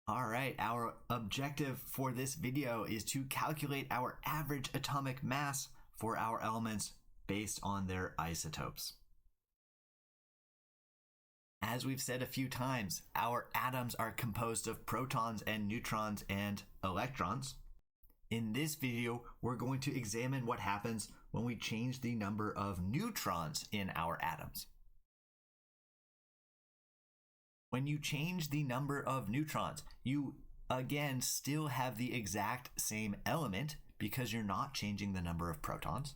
All right, our objective for this video is to calculate our average atomic mass for our elements based on their isotopes. As we've said a few times, our atoms are composed of protons and neutrons and electrons. In this video, we're going to examine what happens when we change the number of neutrons in our atoms. When you change the number of neutrons, you again still have the exact same element because you're not changing the number of protons.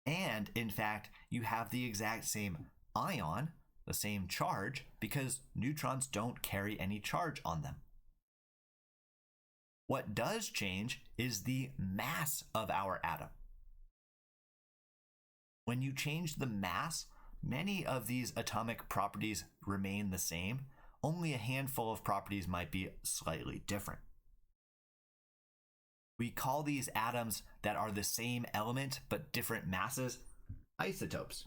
And in fact, you have the exact same ion, the same charge, because neutrons don't carry any charge on them. What does change is the mass of our atom. When you change the mass, many of these atomic properties remain the same. Only a handful of properties might be slightly different. We call these atoms that are the same element but different masses isotopes.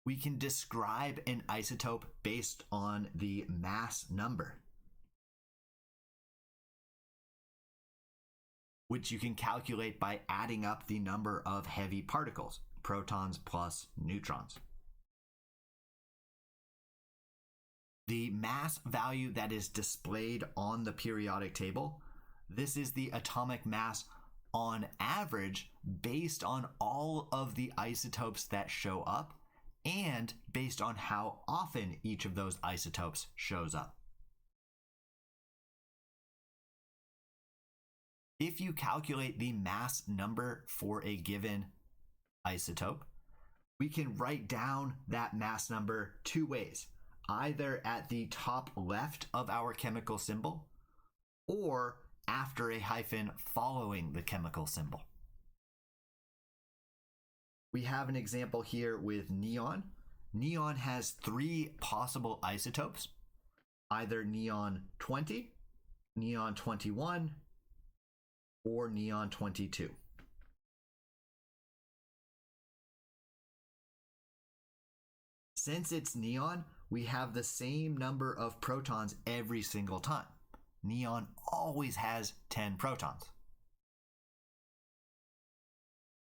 We can describe an isotope based on the mass number, which you can calculate by adding up the number of heavy particles, protons plus neutrons. The mass value that is displayed on the periodic table, this is the atomic mass on average based on all of the isotopes that show up and based on how often each of those isotopes shows up. If you calculate the mass number for a given isotope, we can write down that mass number two ways, either at the top left of our chemical symbol or after a hyphen following the chemical symbol. We have an example here with neon. Neon has three possible isotopes, either neon 20, neon 21, or neon 22. Since it's neon, we have the same number of protons every single time. Neon always has 10 protons.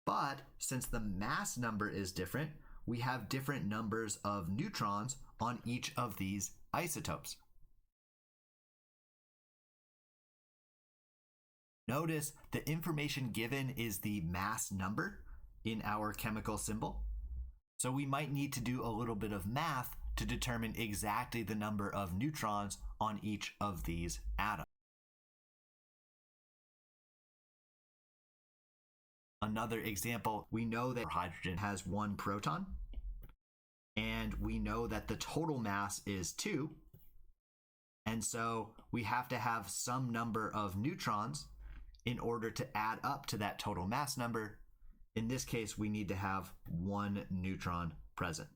But since the mass number is different, we have different numbers of neutrons on each of these isotopes. Notice the information given is the mass number in our chemical symbol. So we might need to do a little bit of math to determine exactly the number of neutrons on each of these atoms. Another example, we know that hydrogen has one proton, and we know that the total mass is 2. And so we have to have some number of neutrons in order to add up to that total mass number. In this case, we need to have 1 neutron present.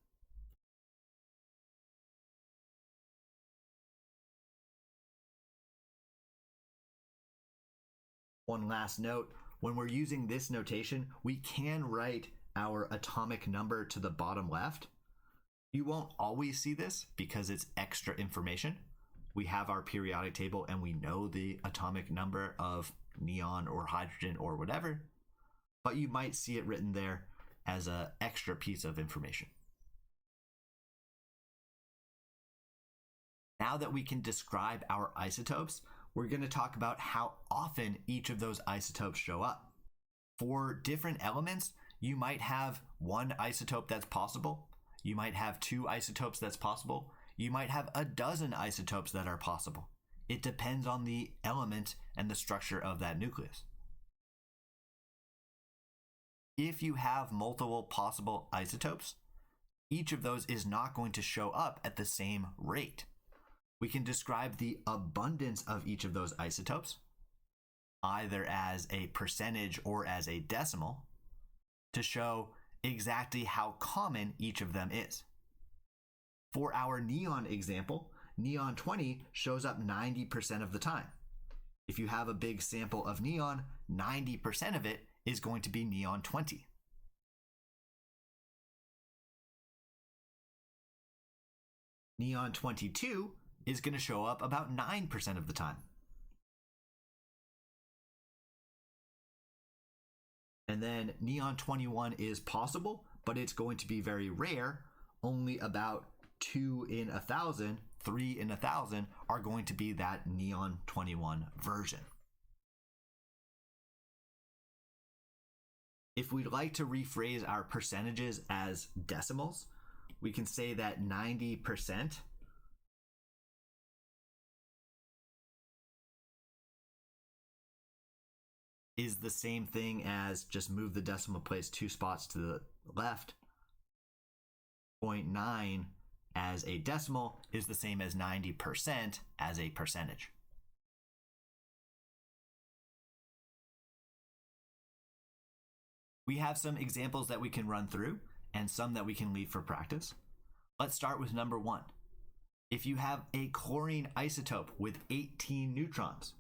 One last note, when we're using this notation, we can write our atomic number to the bottom left. You won't always see this because it's extra information. We have our periodic table and we know the atomic number of neon or hydrogen or whatever, but you might see it written there as an extra piece of information. Now that we can describe our isotopes, we're going to talk about how often each of those isotopes show up. For different elements, you might have one isotope that's possible. You might have 2 isotopes that's possible. You might have a dozen isotopes that are possible. It depends on the element and the structure of that nucleus. If you have multiple possible isotopes, each of those is not going to show up at the same rate. We can describe the abundance of each of those isotopes, either as a percentage or as a decimal, to show exactly how common each of them is. For our neon example, neon 20 shows up 90% of the time. If you have a big sample of neon, 90% of it is going to be neon 20. Neon 22 is going to show up about 9% of the time. And then neon 21 is possible, but it's going to be very rare. Only about 2 in 1,000, 3 in 1,000 are going to be that neon 21 version. If we'd like to rephrase our percentages as decimals, we can say that 90% is the same thing as, just move the decimal place 2 spots to the left. 0.9 as a decimal is the same as 90% as a percentage. We have some examples that we can run through and some that we can leave for practice. Let's start with number 1. If you have a chlorine isotope with 18 neutrons,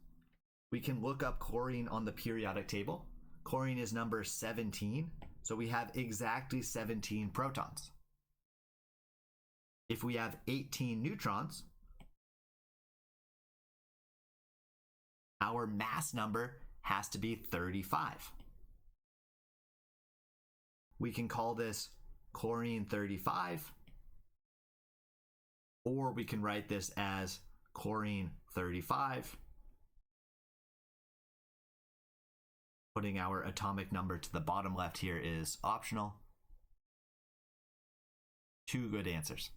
we can look up chlorine on the periodic table. Chlorine is number 17, so we have exactly 17 protons. If we have 18 neutrons, our mass number has to be 35. We can call this chlorine 35, or we can write this as chlorine 35, putting our atomic number to the bottom left here is optional. 2 good answers.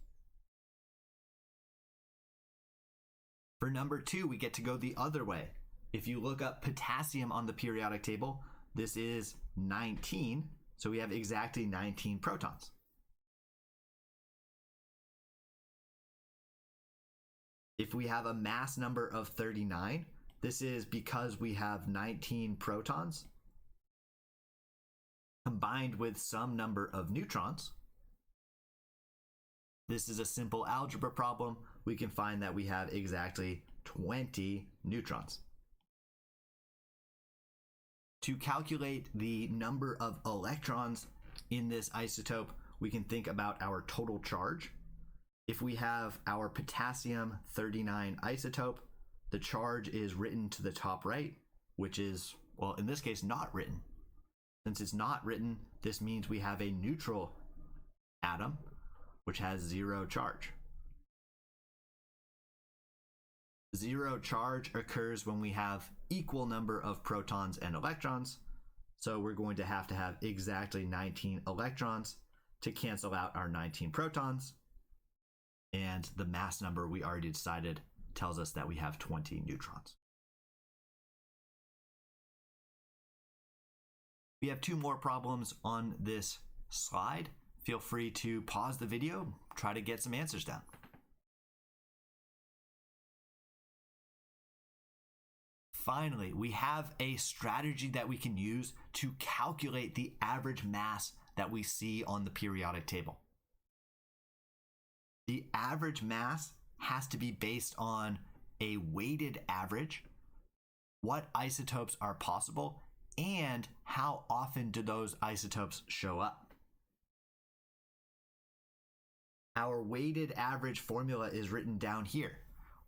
For number 2, we get to go the other way. If you look up potassium on the periodic table, this is 19, so we have exactly 19 protons. If we have a mass number of 39, this is because we have 19 protons combined with some number of neutrons. This is a simple algebra problem. We can find that we have exactly 20 neutrons. To calculate the number of electrons in this isotope, we can think about our total charge. If we have our potassium 39 isotope, the charge is written to the top right, which is, well, in this case, not written. Since it's not written, this means we have a neutral atom, which has 0 charge. 0 charge occurs when we have equal number of protons and electrons. So we're going to have exactly 19 electrons to cancel out our 19 protons. And the mass number we already decided tells us that we have 20 neutrons. We have 2 more problems on this slide. Feel free to pause the video, try to get some answers down. Finally, we have a strategy that we can use to calculate the average mass that we see on the periodic table. The average mass has to be based on a weighted average, what isotopes are possible, and how often do those isotopes show up. Our weighted average formula is written down here.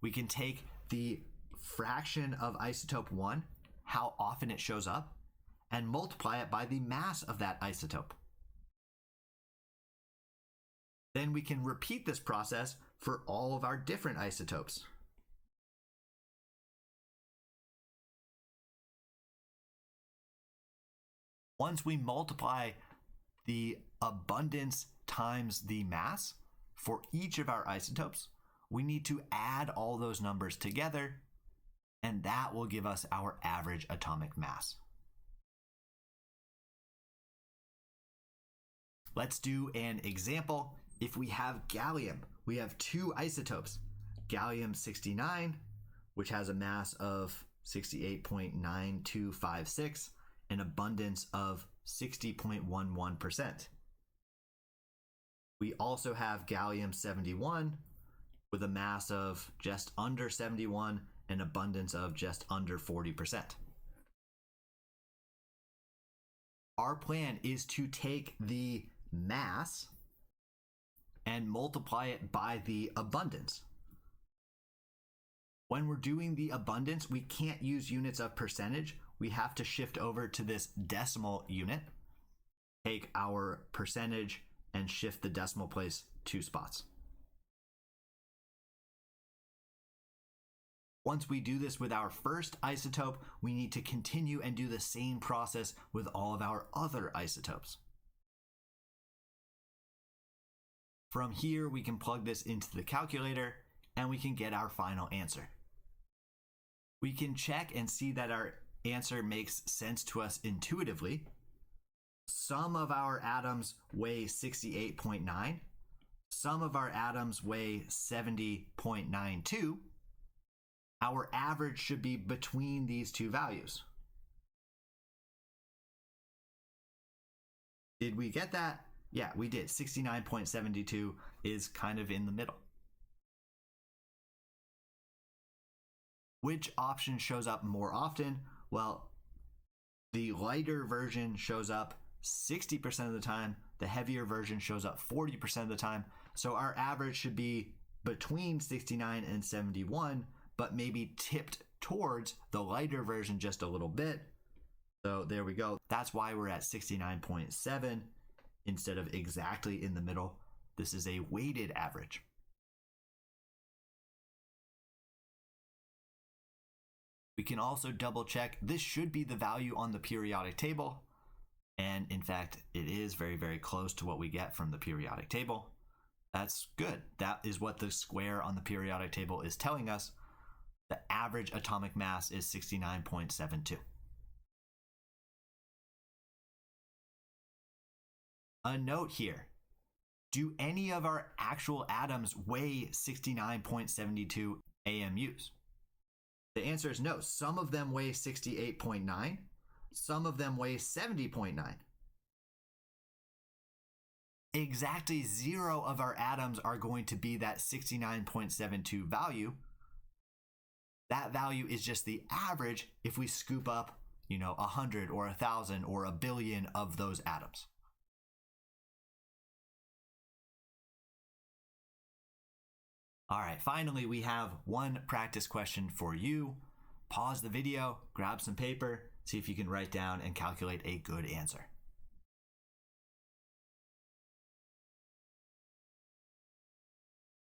We can take the fraction of isotope 1, how often it shows up, and multiply it by the mass of that isotope. Then we can repeat this process for all of our different isotopes. Once we multiply the abundance times the mass for each of our isotopes, we need to add all those numbers together, and that will give us our average atomic mass. Let's do an example. If we have gallium, we have 2 isotopes. Gallium-69, which has a mass of 68.9256, an abundance of 60.11%. We also have gallium-71 with a mass of just under 71, an abundance of just under 40%. Our plan is to take the mass and multiply it by the abundance. When we're doing the abundance, we can't use units of percentage. We have to shift over to this decimal unit, take our percentage, and shift the decimal place 2 spots. Once we do this with our first isotope, we need to continue and do the same process with all of our other isotopes. From here, we can plug this into the calculator and we can get our final answer. We can check and see that our answer makes sense to us intuitively. Some of our atoms weigh 68.9. Some of our atoms weigh 70.92. Our average should be between these two values. Did we get that? Yeah, we did. 69.72 is kind of in the middle. Which option shows up more often? Well, the lighter version shows up 60% of the time. The heavier version shows up 40% of the time. So our average should be between 69 and 71, but maybe tipped towards the lighter version just a little bit. So there we go. That's why we're at 69.7 instead of exactly in the middle. This is a weighted average. We can also double check. This should be the value on the periodic table. And in fact, it is very, very close to what we get from the periodic table. That's good. That is what the square on the periodic table is telling us. The average atomic mass is 69.72. A note here. Do any of our actual atoms weigh 69.72 AMUs? The answer is no. Some of them weigh 68.9. Some of them weigh 70.9. Exactly 0 of our atoms are going to be that 69.72 value. That value is just the average if we scoop up, 100 or 1,000 or a billion of those atoms. All right, finally, we have one practice question for you. Pause the video, grab some paper, see if you can write down and calculate a good answer.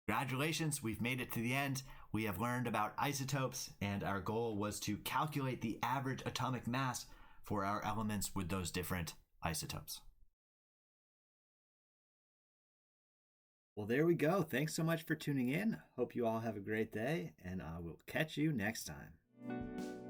Congratulations, we've made it to the end. We have learned about isotopes, and our goal was to calculate the average atomic mass for our elements with those different isotopes. Well, there we go. Thanks so much for tuning in. Hope you all have a great day, and I will catch you next time.